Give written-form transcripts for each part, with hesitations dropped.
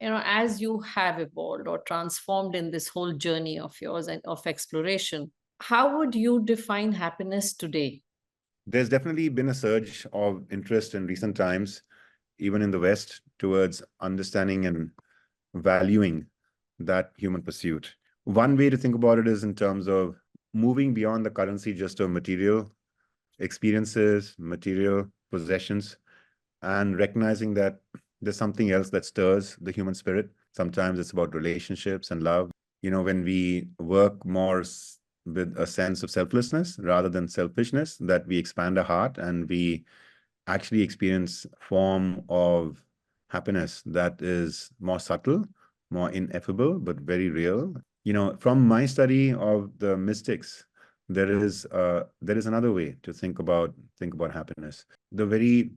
as you have evolved or transformed in this whole journey of yours and of exploration, how would you define happiness today? There's definitely been a surge of interest in recent times, even in the West, towards understanding and valuing that human pursuit. One way to think about it is in terms of moving beyond the currency just of material experiences, material possessions, and recognizing that there's something else that stirs the human spirit. Sometimes it's about relationships and love. When we work more with a sense of selflessness rather than selfishness, that we expand our heart and we actually experience form of happiness that is more subtle, more ineffable, but very real. From my study of the mystics, there is another way to think about happiness. The very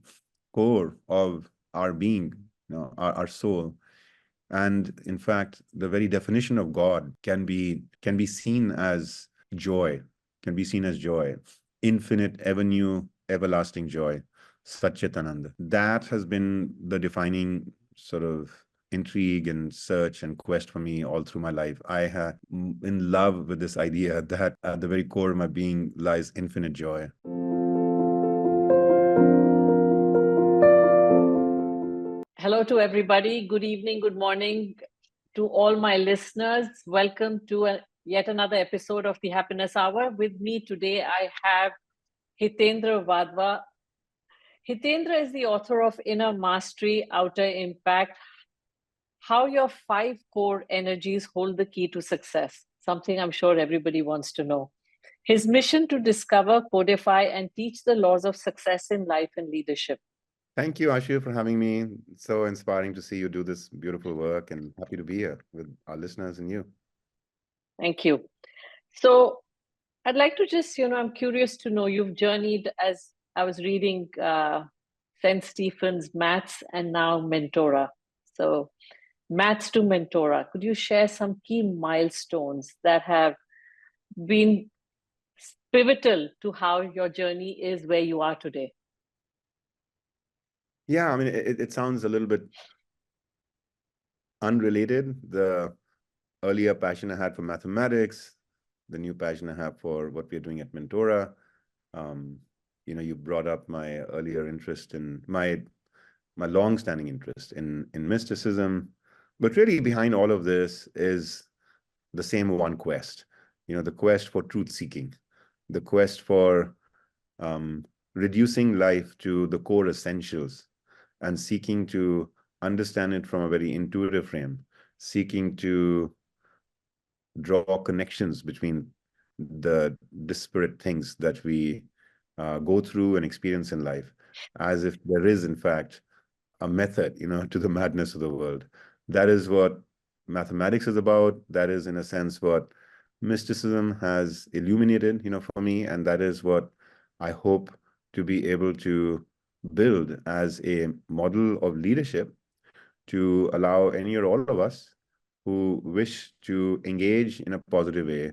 core of our being, our soul, and in fact, the very definition of God can be seen as joy, infinite, ever new, everlasting joy, Satchitananda. That has been the defining sort of intrigue and search and quest for me all through my life. I had in love with this idea that at the very core of my being lies infinite joy. Hello to everybody. Good evening, good morning to all my listeners. Welcome to yet another episode of the Happiness Hour. With me today, I have Hitendra Wadhwa. Hitendra is the author of Inner Mastery, Outer Impact, How Your 5 Core Energies Hold the Key to Success, something I'm sure everybody wants to know. His mission to discover, codify, and teach the laws of success in life and leadership. Thank you, Ashu, for having me. It's so inspiring to see you do this beautiful work, and happy to be here with our listeners and you. Thank you. So I'd like to just, I'm curious to know, you've journeyed, as I was reading St. Stephen's Maths and now Mentora. So Maths to Mentora, could you share some key milestones that have been pivotal to how your journey is where you are today? Yeah, I mean, it sounds a little bit unrelated. The earlier passion I had for mathematics, the new passion I have for what we're doing at Mentora. You brought up my earlier interest in my long-standing interest in mysticism. But really behind all of this is the same one quest, the quest for truth-seeking, the quest for reducing life to the core essentials and seeking to understand it from a very intuitive frame, seeking to draw connections between the disparate things that we go through and experience in life, as if there is, in fact, a method, to the madness of the world. That is what mathematics is about. That is, in a sense, what mysticism has illuminated, for me, and that is what I hope to be able to build as a model of leadership to allow any or all of us who wish to engage in a positive way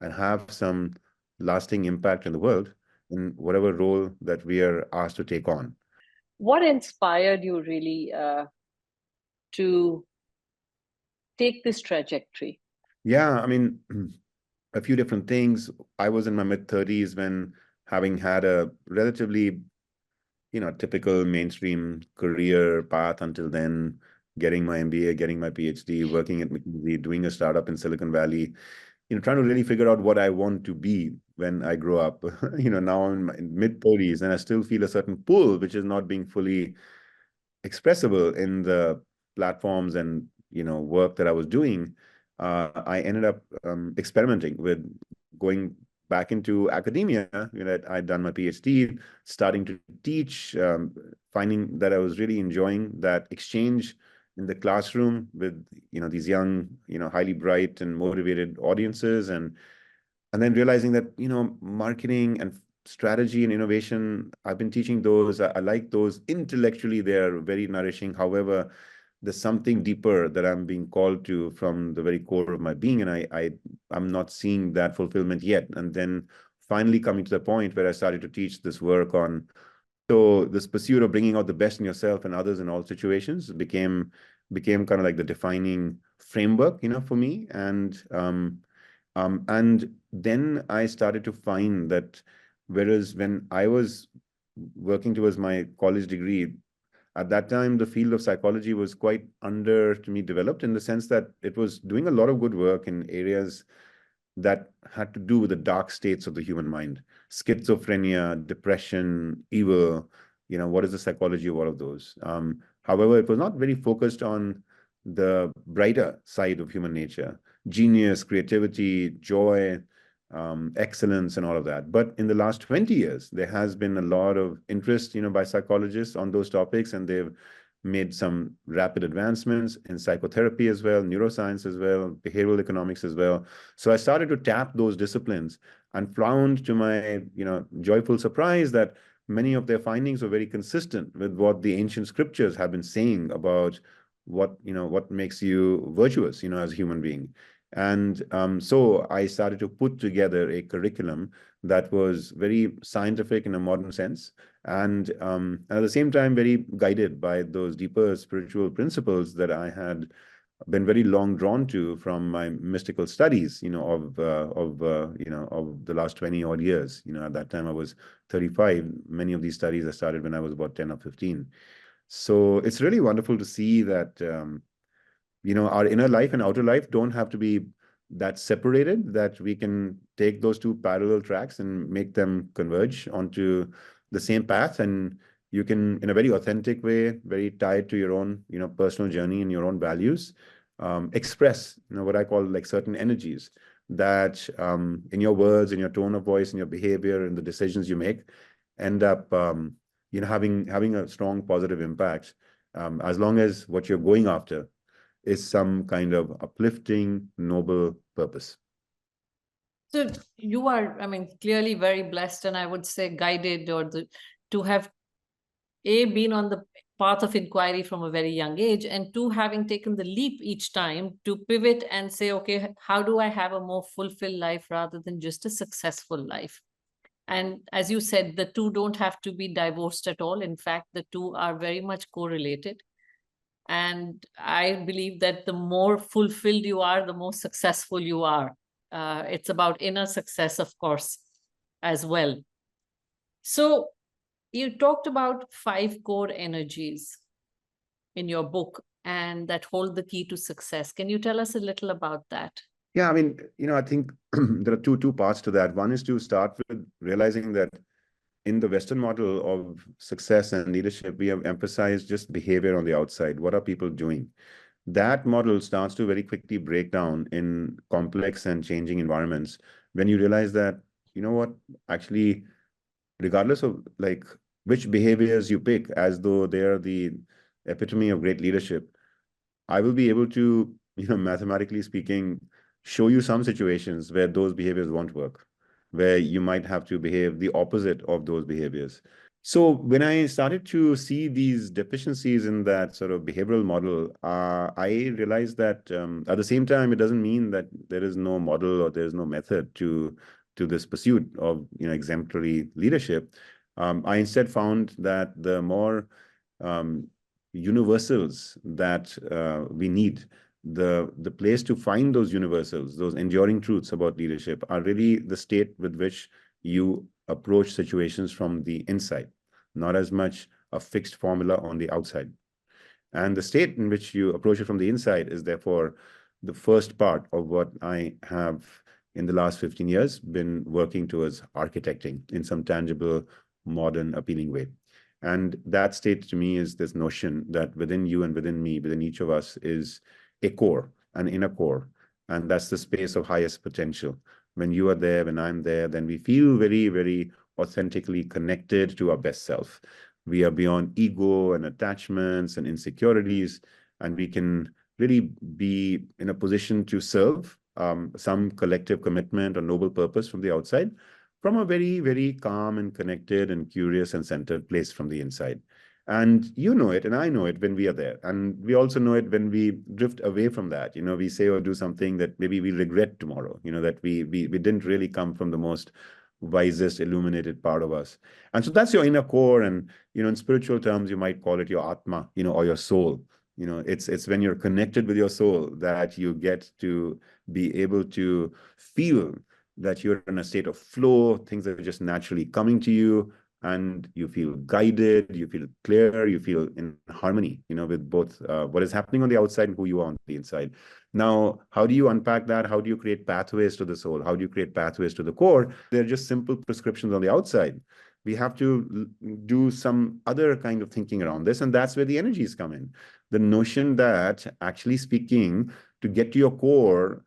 and have some lasting impact in the world in whatever role that we are asked to take on. What inspired you really to take this trajectory? Yeah, I mean, a few different things. I was in my mid-30s when, having had a relatively, typical mainstream career path until then, getting my MBA, getting my PhD, working at McKinsey, doing a startup in Silicon Valley, trying to really figure out what I want to be when I grow up. Now I'm in my mid-30s and I still feel a certain pull, which is not being fully expressible in the platforms and, work that I was doing. I ended up experimenting with going back into academia. I'd done my PhD, starting to teach, finding that I was really enjoying that exchange in the classroom with, these young, highly bright and motivated audiences, and then realizing that, marketing and strategy and innovation, I've been teaching those. I like those. Intellectually, they're very nourishing. However, there's something deeper that I'm being called to from the very core of my being, and I'm not seeing that fulfillment yet. And then finally coming to the point where I started to teach this work on, so this pursuit of bringing out the best in yourself and others in all situations became became kind of like the defining framework, for me. And then I started to find that whereas when I was working towards my college degree, at that time, the field of psychology was quite under to me developed in the sense that it was doing a lot of good work in areas that had to do with the dark states of the human mind, schizophrenia, depression, evil, what is the psychology of all of those? However, it was not very focused on the brighter side of human nature, genius, creativity, joy, excellence, and all of that. But in the last 20 years, there has been a lot of interest, by psychologists on those topics, and they've made some rapid advancements in psychotherapy as well, neuroscience as well, behavioral economics as well. So I started to tap those disciplines and found to my, joyful surprise that many of their findings were very consistent with what the ancient scriptures have been saying about what makes you virtuous, as a human being. And so I started to put together a curriculum that was very scientific in a modern sense, and at the same time very guided by those deeper spiritual principles that I had been very long drawn to from my mystical studies, of the last 20 odd years. At that time I was 35. Many of these studies I started when I was about 10 or 15. So it's really wonderful to see that our inner life and outer life don't have to be that separated, that we can take those two parallel tracks and make them converge onto the same path. And you can, in a very authentic way, very tied to your own, personal journey and your own values, express, what I call like certain energies that in your words, in your tone of voice, in your behavior, and the decisions you make, end up, having a strong positive impact, as long as what you're going after is some kind of uplifting, noble purpose. So you are, clearly very blessed, and I would say guided, to have been on the path of inquiry from a very young age, and two, having taken the leap each time to pivot and say, okay, how do I have a more fulfilled life rather than just a successful life? And as you said, the two don't have to be divorced at all. In fact, the two are very much correlated. And I believe that the more fulfilled you are, the more successful you are. It's about inner success, of course, as well. So you talked about 5 core energies in your book, and that hold the key to success. Can you tell us a little about that? Yeah, I think there are two parts to that. One is to start with realizing that in the Western model of success and leadership, we have emphasized just behavior on the outside. What are people doing? That model starts to very quickly break down in complex and changing environments when you realize that, actually, regardless of like which behaviors you pick as though they are the epitome of great leadership, I will be able to, mathematically speaking, show you some situations where those behaviors won't work, where you might have to behave the opposite of those behaviors. So when I started to see these deficiencies in that sort of behavioral model, I realized that at the same time, it doesn't mean that there is no model or there's no method to this pursuit of exemplary leadership. I instead found that the more universals that we need, the place to find those universals, those enduring truths about leadership, are really the state with which you approach situations from the inside, not as much a fixed formula on the outside. And the state in which you approach it from the inside is therefore the first part of what I have in the last 15 years been working towards architecting in some tangible, modern, appealing way. And that state to me is this notion that within you and within me, within each of us, is a core, an inner core. And that's the space of highest potential. When you are there, when I'm there, then we feel very, very authentically connected to our best self. We are beyond ego and attachments and insecurities, and we can really be in a position to serve some collective commitment or noble purpose from the outside, from a very, very calm and connected and curious and centered place from the inside. And you know it, and I know it when we are there. And we also know it when we drift away from that. We say or do something that maybe we regret tomorrow, that we didn't really come from the most wisest, illuminated part of us. And so that's your inner core. And, in spiritual terms, you might call it your Atma, or your soul. You know, it's when you're connected with your soul that you get to be able to feel that you're in a state of flow, things are just naturally coming to you, and you feel guided, you feel clear, you feel in harmony, you know, with both what is happening on the outside and who you are on the inside. Now, how do you unpack that? How do you create pathways to the soul? How do you create pathways to the core? They're just simple prescriptions on the outside. We have to do some other kind of thinking around this, and that's where the energies come in. The notion that, actually speaking, to get to your core,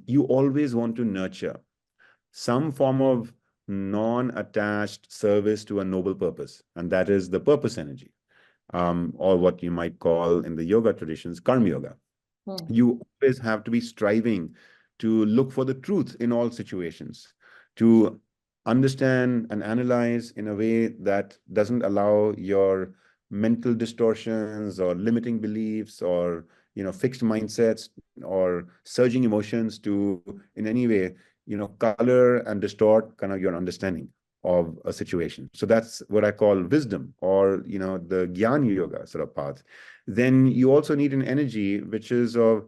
you always want to nurture some form of non-attached service to a noble purpose, and that is the purpose energy, or what you might call in the yoga traditions, karma yoga. You always have to be striving to look for the truth in all situations, to understand and analyze in a way that doesn't allow your mental distortions or limiting beliefs or, you know, fixed mindsets or surging emotions to in any way, you know, color and distort kind of your understanding of a situation. So that's what I call wisdom, or, you know, the Jnana Yoga sort of path. Then you also need an energy which is of,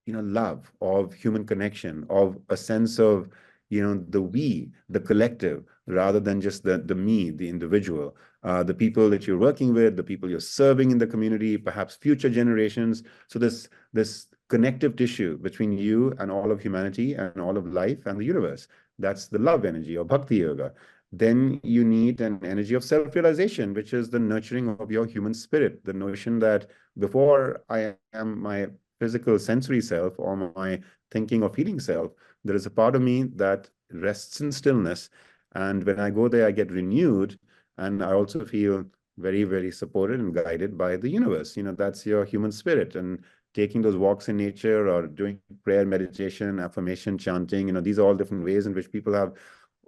you know, love, of human connection, of a sense of, you know, the we, the collective, rather than just the me, the individual, the people that you're working with, the people you're serving in the community, perhaps future generations. So this connective tissue between you and all of humanity and all of life and the universe. That's the love energy or Bhakti Yoga. Then you need an energy of self-realization, which is the nurturing of your human spirit, the notion that before I am my physical sensory self or my thinking or feeling self, there is a part of me that rests in stillness. And when I go there, I get renewed. And I also feel very, very supported and guided by the universe. You know, that's your human spirit. And taking those walks in nature or doing prayer, meditation, affirmation, chanting, you know, these are all different ways in which people have,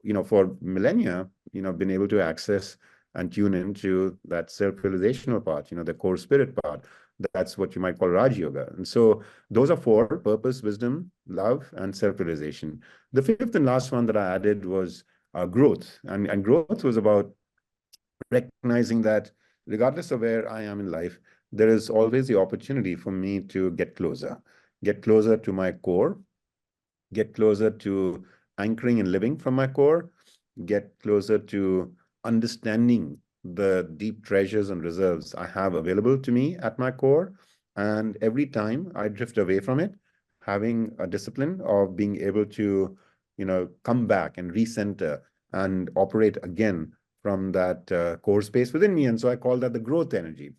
you know, for millennia, you know, been able to access and tune into that self-realizational part, you know, the core spirit part. That's what you might call Raj Yoga. And so those are four: purpose, wisdom, love, and self-realization. The fifth and last one that I added was growth. And growth was about recognizing that regardless of where I am in life, there is always the opportunity for me to get closer to my core, get closer to anchoring and living from my core, get closer to understanding the deep treasures and reserves I have available to me at my core. And every time I drift away from it, having a discipline of being able to, you know, come back and recenter and operate again from that core space within me. And so I call that the growth energy.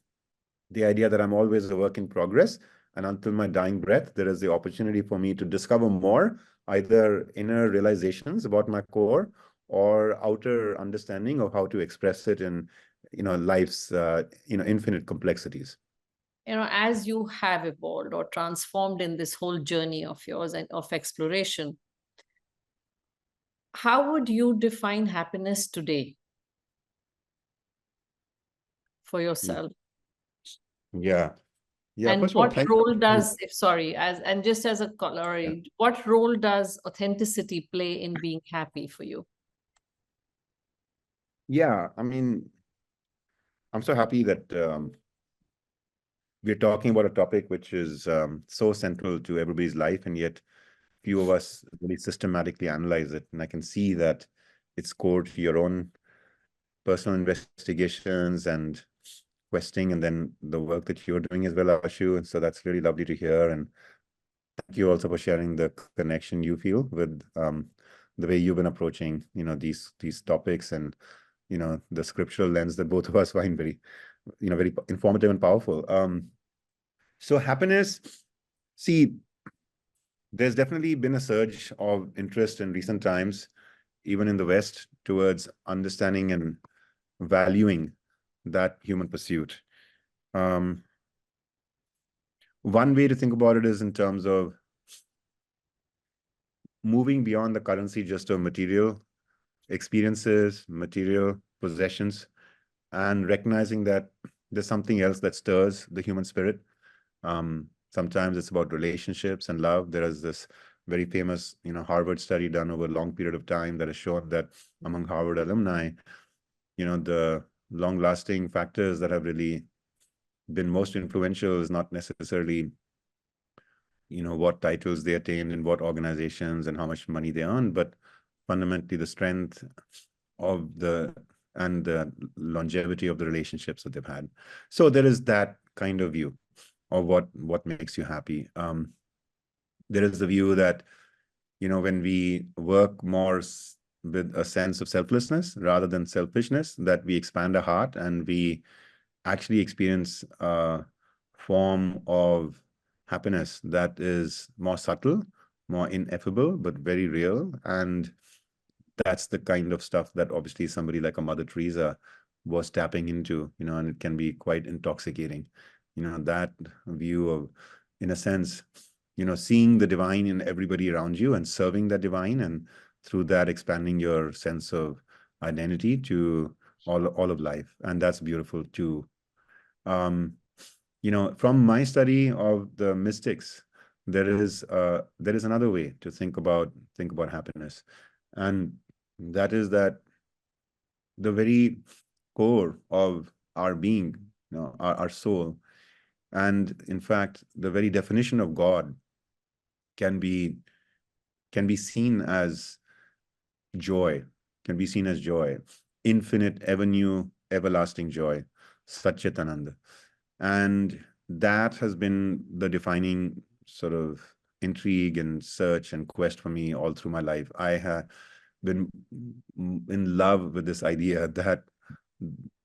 The idea that I'm always a work in progress, and until my dying breath, there is the opportunity for me to discover more, either inner realizations about my core or outer understanding of how to express it in, you know, life's, you know, infinite complexities. You know, as you have evolved or transformed in this whole journey of yours and of exploration, how would you define happiness today for yourself? Yeah. Yeah. And First of all, what thank role you. does, if sorry, as and just as a corollary, what role does authenticity play in being happy for you? Yeah. I mean, I'm so happy that we're talking about a topic which is so central to everybody's life, and yet few of us really systematically analyze it. And I can see that it's core to your own personal investigations and questing, and then the work that you're doing as well, Ashu. And so that's really lovely to hear. And thank you also for sharing the connection you feel with the way you've been approaching, you know, these topics, and, you know, the scriptural lens that both of us find very, you know, very informative and powerful. So happiness, see, there's definitely been a surge of interest in recent times, even in the West, towards understanding and valuing that human pursuit. Um, One way to think about it is in terms of moving beyond the currency just of material experiences, material possessions, and recognizing that there's something else that stirs the human spirit. Sometimes it's about relationships and love. There is this very famous, you know, Harvard study done over a long period of time that has shown that among Harvard alumni, you know, the long-lasting factors that have really been most influential is not necessarily, what titles they attained in what organizations and how much money they earn, but fundamentally the strength of the longevity of the relationships that they've had. So there is that kind of view of what makes you happy. There is the view that, when we work more with a sense of selflessness rather than selfishness, that we expand our heart and we actually experience a form of happiness that is more subtle, more ineffable, but very real. And that's the kind of stuff that obviously somebody like a Mother Teresa was tapping into, and it can be quite intoxicating. That view of, in a sense, seeing the divine in everybody around you and serving that divine, and through that expanding your sense of identity to all of life. And that's beautiful too. From my study of the mystics, there is another way to think about happiness, and that is that the very core of our being, our soul, and in fact, the very definition of God can be seen as joy, infinite, ever new, everlasting joy, Satchitananda. And that has been the defining sort of intrigue and search and quest for me all through my life. I have been in love with this idea that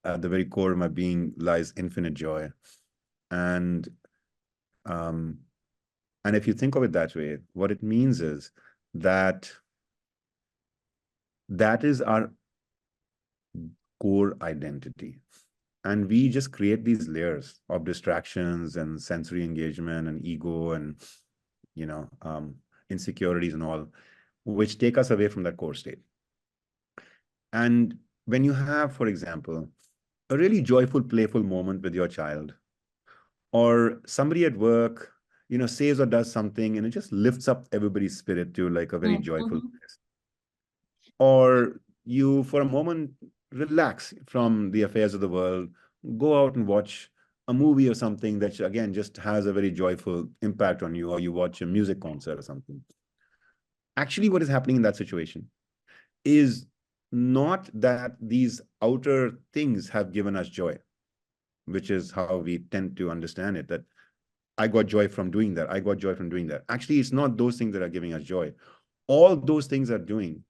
at the very core of my being lies infinite joy. And if you think of it that way, what it means is that is our core identity. And we just create these layers of distractions and sensory engagement and ego and, insecurities and all, which take us away from that core state. And when you have, for example, a really joyful, playful moment with your child, or somebody at work, says or does something, and it just lifts up everybody's spirit to like a very joyful place. Or you, for a moment, relax from the affairs of the world, go out and watch a movie or something that, again, just has a very joyful impact on you, or you watch a music concert or something. Actually, what is happening in that situation is not that these outer things have given us joy, which is how we tend to understand it, that I got joy from doing that. I got joy from doing that. Actually, it's not those things that are giving us joy. All those things are doing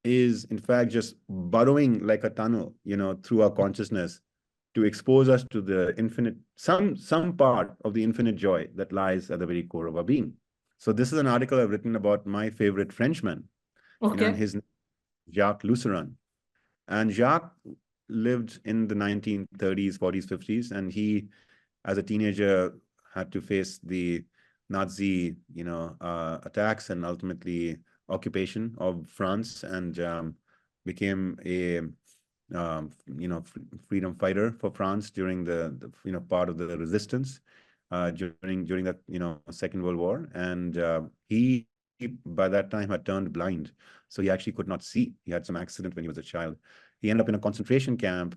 is, in fact, just burrowing like a tunnel, through our consciousness to expose us to the infinite, some part of the infinite joy that lies at the very core of our being. So this is an article I've written about my favorite Frenchman, and his name is Jacques Lucéron. And Jacques lived in the 1930s, 40s, 50s, and he, as a teenager, had to face the Nazi, attacks and ultimately occupation of France, and became a freedom fighter for France during the part of the resistance during that Second World War. And he by that time had turned blind, so he actually could not see. He had some accident when he was a child. He ended up in a concentration camp,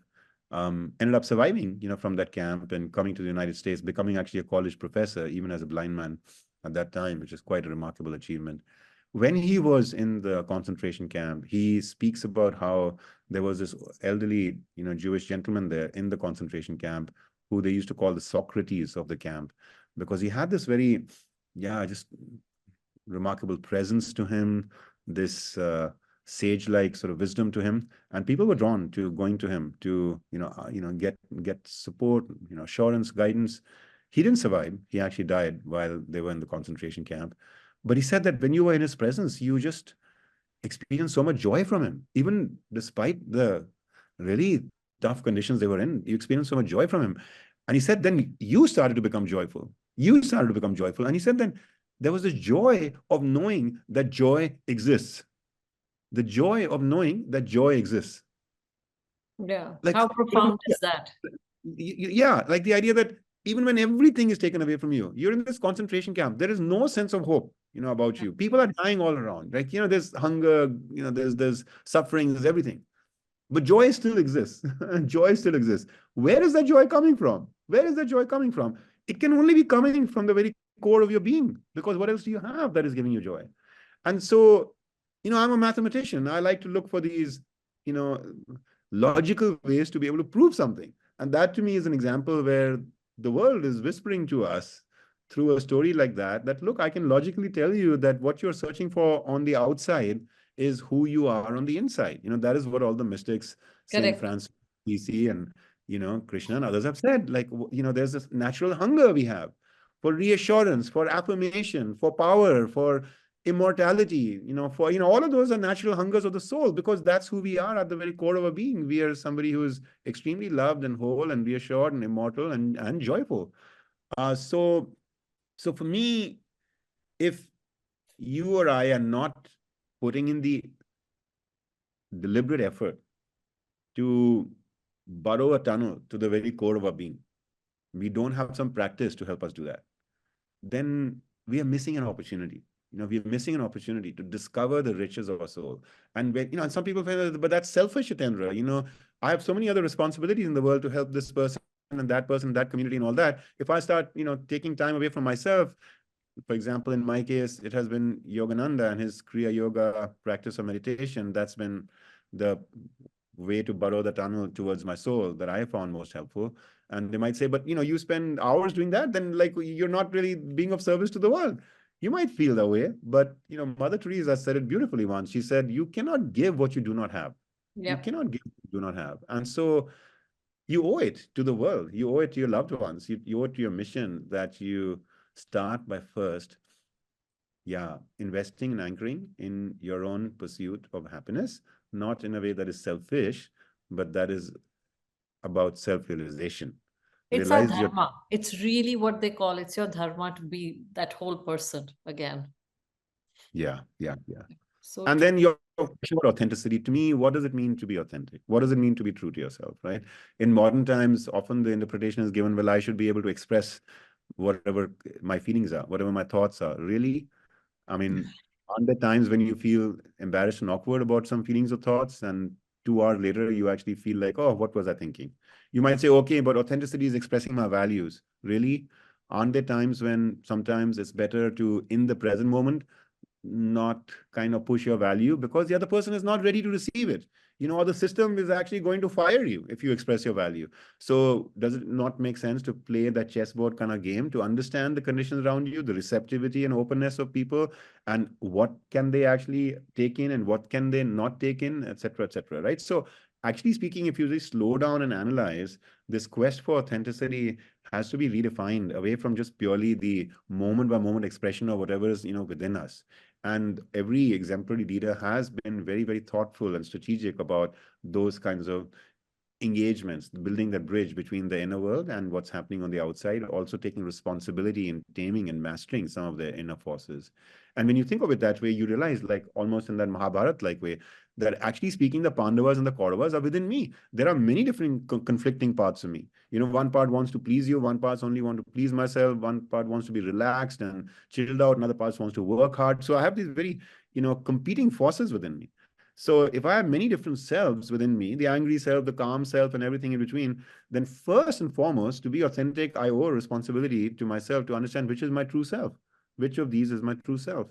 ended up surviving from that camp and coming to the United States, becoming actually a college professor even as a blind man at that time, which is quite a remarkable achievement. When he was in the concentration camp, he speaks about how there was this elderly, Jewish gentleman there in the concentration camp who they used to call the Socrates of the camp, because he had this very, just remarkable presence to him, this sage-like sort of wisdom to him, and people were drawn to going to him to, get support, assurance, guidance. He didn't survive. He actually died while they were in the concentration camp. But he said that when you were in his presence, you just experienced so much joy from him. Even despite the really tough conditions they were in, you experienced so much joy from him. And he said, then you started to become joyful. You started to become joyful. And he said, then there was this joy of knowing that joy exists. The joy of knowing that joy exists. Yeah. Like, how profound is that? Yeah, like the idea that even when everything is taken away from you, you're in this concentration camp, there is no sense of hope, about you. People are dying all around. Like, there's hunger, there's suffering, there's everything. But joy still exists. Joy still exists. Where is that joy coming from? Where is that joy coming from? It can only be coming from the very core of your being, because what else do you have that is giving you joy? And so, I'm a mathematician. I like to look for these, you know, logical ways to be able to prove something. And that to me is an example where the world is whispering to us through a story like that, that look, I can logically tell you that what you're searching for on the outside is who you are on the inside. That is what all the mystics, Saint Correct. Francis, DC, and Krishna and others have said. Like, there's this natural hunger we have for reassurance, for affirmation, for power, for immortality, for all of those are natural hungers of the soul, because that's who we are at the very core of our being. We are somebody who is extremely loved and whole and reassured and immortal and joyful. So for me, if you or I are not putting in the deliberate effort to burrow a tunnel to the very core of our being, we don't have some practice to help us do that, then we are missing an opportunity. We are missing an opportunity to discover the riches of our soul. And when, and some people say, but that's selfish, Hitendra. I have so many other responsibilities in the world to help this person and that person, that community and all that. If I start, taking time away from myself, for example, in my case, it has been Yogananda and his Kriya Yoga practice of meditation. That's been the way to burrow the tunnel towards my soul that I found most helpful. And they might say, but you spend hours doing that, then like you're not really being of service to the world. You might feel that way, but Mother Teresa said it beautifully once. She said, you cannot give what you do not have. You Yep. cannot give what you do not have. And so you owe it to the world. You owe it to your loved ones. You owe it to your mission that you start by first, investing and anchoring in your own pursuit of happiness, not in a way that is selfish, but that is about self-realization. It's our Realize your dharma. It's really what they call it's your dharma to be that whole person again. yeah. So And true. then your question about authenticity, to me, what does it mean to be authentic? What does it mean to be true to yourself, right? In modern times, often the interpretation is given, well, I should be able to express whatever my feelings are, whatever my thoughts are. Really? I mean, aren't there times when you feel embarrassed and awkward about some feelings or thoughts, and 2 hours later, you actually feel like, oh, what was I thinking? You might say, okay, but authenticity is expressing my values. Really? Aren't there times when sometimes it's better to, in the present moment, not kind of push your value because the other person is not ready to receive it, or the system is actually going to fire you if you express your value. So does it not make sense to play that chessboard kind of game to understand the conditions around you, the receptivity and openness of people, and what can they actually take in and what can they not take in, etc., right? So actually speaking, if you just slow down and analyze, this quest for authenticity has to be redefined away from just purely the moment by moment expression of whatever is within us. And every exemplary leader has been very, very thoughtful and strategic about those kinds of engagements, building that bridge between the inner world and what's happening on the outside, also taking responsibility in taming and mastering some of their inner forces. And when you think of it that way, you realize, like almost in that Mahabharat-like way, that actually speaking, the Pandavas and the Kauravas are within me. There are many different conflicting parts of me. One part wants to please you, one part only want to please myself, one part wants to be relaxed and chilled out, another part wants to work hard. So I have these very, competing forces within me. So if I have many different selves within me, the angry self, the calm self, and everything in between, then first and foremost, to be authentic, I owe a responsibility to myself to understand which is my true self, which of these is my true self.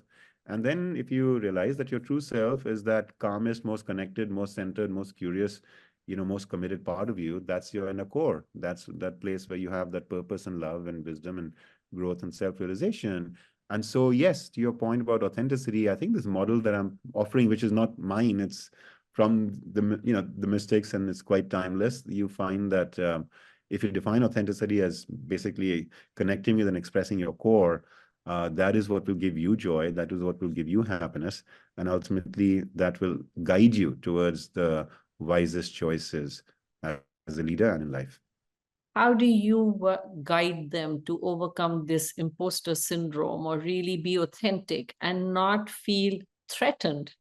And then if you realize that your true self is that calmest, most connected, most centered, most curious, most committed part of you, that's your inner core. That's that place where you have that purpose and love and wisdom and growth and self-realization. And so, yes, to your point about authenticity, I think this model that I'm offering, which is not mine, it's from the mystics, and it's quite timeless. You find that if you define authenticity as basically connecting with and expressing your core, that is what will give you joy. That is what will give you happiness, and ultimately that will guide you towards the wisest choices as a leader and in life. How do you guide them to overcome this imposter syndrome or really be authentic and not feel threatened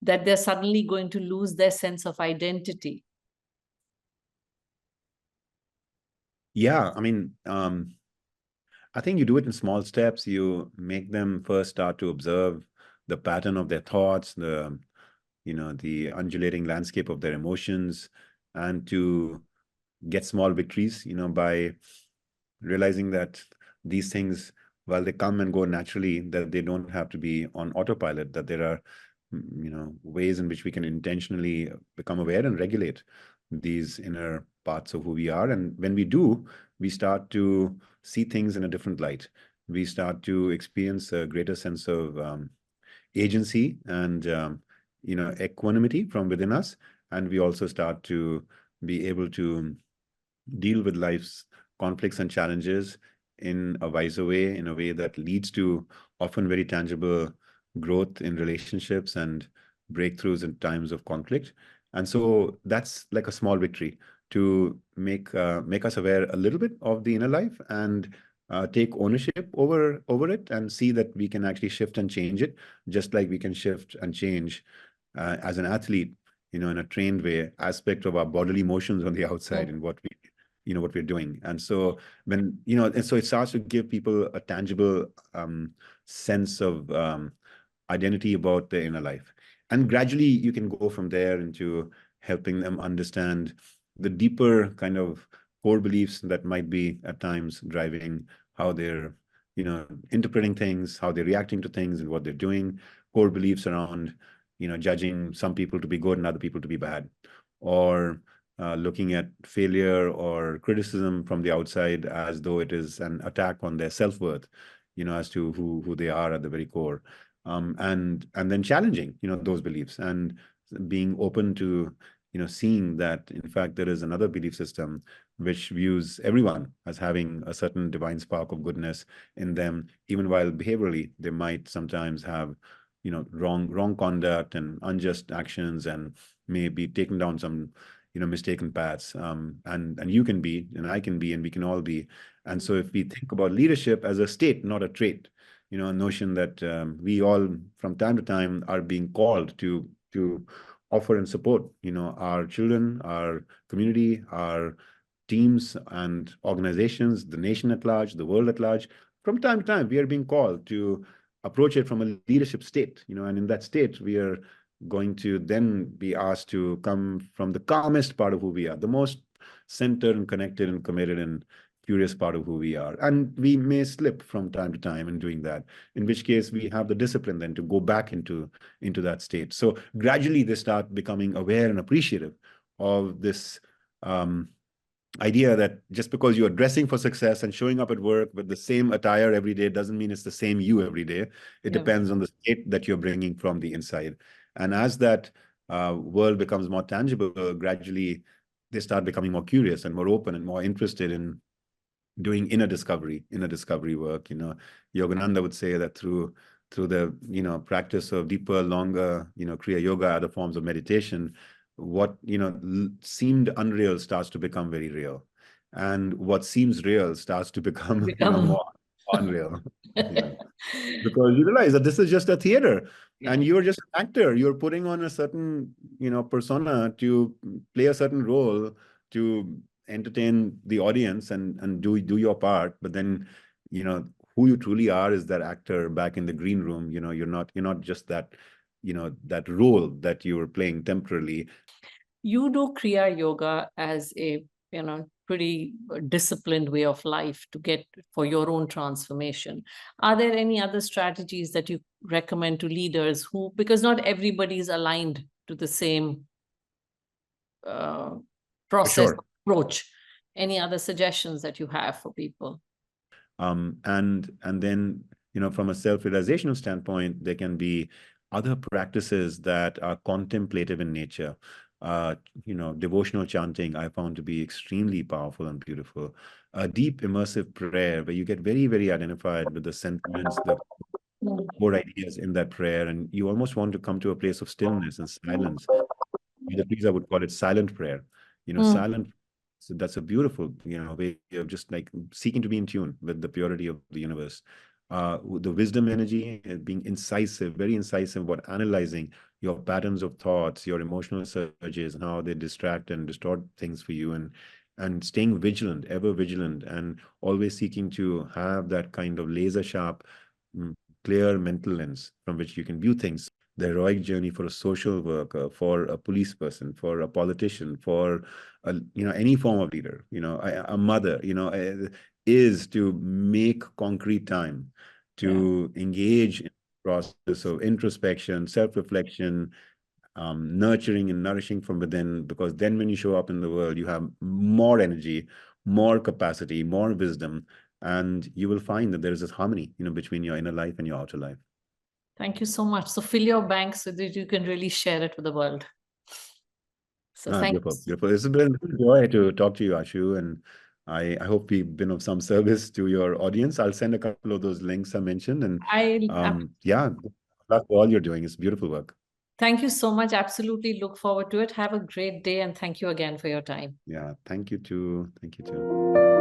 that they're suddenly going to lose their sense of identity? Yeah, I mean, I think you do it in small steps. You make them first start to observe the pattern of their thoughts, the undulating landscape of their emotions, and to get small victories, by realizing that these things, while they come and go naturally, that they don't have to be on autopilot, that there are, ways in which we can intentionally become aware and regulate these inner parts of who we are. And when we do, we start to see things in a different light. We start to experience a greater sense of agency and equanimity from within us, and we also start to be able to deal with life's conflicts and challenges in a wiser way, in a way that leads to often very tangible growth in relationships and breakthroughs in times of conflict. And so that's like a small victory to make us aware a little bit of the inner life, and take ownership over it, and see that we can actually shift and change it, just like we can shift and change as an athlete, in a trained way, aspect of our bodily motions on the outside and what we're doing. And so and so it starts to give people a tangible sense of identity about their inner life. And gradually you can go from there into helping them understand the deeper kind of core beliefs that might be at times driving how they're, interpreting things, how they're reacting to things and what they're doing. Core beliefs around, judging some people to be good and other people to be bad, or looking at failure or criticism from the outside as though it is an attack on their self-worth, as to who they are at the very core. And then challenging, those beliefs, and being open to, seeing that in fact there is another belief system which views everyone as having a certain divine spark of goodness in them, even while behaviorally they might sometimes have, wrong conduct and unjust actions, and may be taken down some, mistaken paths. And you can be, and I can be, and we can all be. And so if we think about leadership as a state, not a trait, a notion that we all from time to time are being called to offer and support, our children, our community, our teams and organizations, the nation at large, the world at large. From time to time, we are being called to approach it from a leadership state, and in that state, we are going to then be asked to come from the calmest part of who we are, the most centered and connected and committed and curious part of who we are. And we may slip from time to time in doing that, in which case we have the discipline then to go back into that state. So gradually they start becoming aware and appreciative of this idea that just because you're dressing for success and showing up at work with the same attire every day doesn't mean it's the same you every day. It depends on the state that you're bringing from the inside. And as that world becomes more tangible, gradually they start becoming more curious and more open and more interested in doing inner discovery work. Yogananda would say that through the practice of deeper, longer, Kriya Yoga, other forms of meditation, what seemed unreal starts to become very real, and what seems real starts to become more unreal. Because you realize that this is just a theater, and you're just an actor. You're putting on a certain persona to play a certain role, to entertain the audience and do your part. But then who you truly are is that actor back in the green room. You're not just that that role that you were playing temporarily. You do Kriya Yoga as a pretty disciplined way of life to get for your own transformation. Are there any other strategies that you recommend to leaders who, because not everybody is aligned to the same process approach? Any other suggestions that you have for people? And then from a self-realizational standpoint, there can be other practices that are contemplative in nature. Devotional chanting I found to be extremely powerful and beautiful. A deep immersive prayer where you get very, very identified with the sentiments, the core ideas in that prayer, and you almost want to come to a place of stillness and silence. Please, I would call it silent prayer. Silent. So that's a beautiful, way of just like seeking to be in tune with the purity of the universe. The wisdom energy, being incisive, very incisive about analyzing your patterns of thoughts, your emotional surges, and how they distract and distort things for you, and staying vigilant, ever vigilant, and always seeking to have that kind of laser sharp, clear mental lens from which you can view things the heroic journey for a social worker, for a police person, for a politician, for any form of leader, a mother, is to make concrete time to engage in the process of introspection, self-reflection, nurturing and nourishing from within, because then when you show up in the world, you have more energy, more capacity, more wisdom, and you will find that there is this harmony, between your inner life and your outer life. Thank you so much. So fill your bank so that you can really share it with the world. So thank you. Beautiful, beautiful. It's been a joy to talk to you, Ashu, and I hope we've been of some service to your audience. I'll send a couple of those links I mentioned, and yeah, that's all you're doing. It's beautiful work. Thank you so much. Absolutely look forward to it. Have a great day, and thank you again for your time. Yeah, thank you too. Thank you too.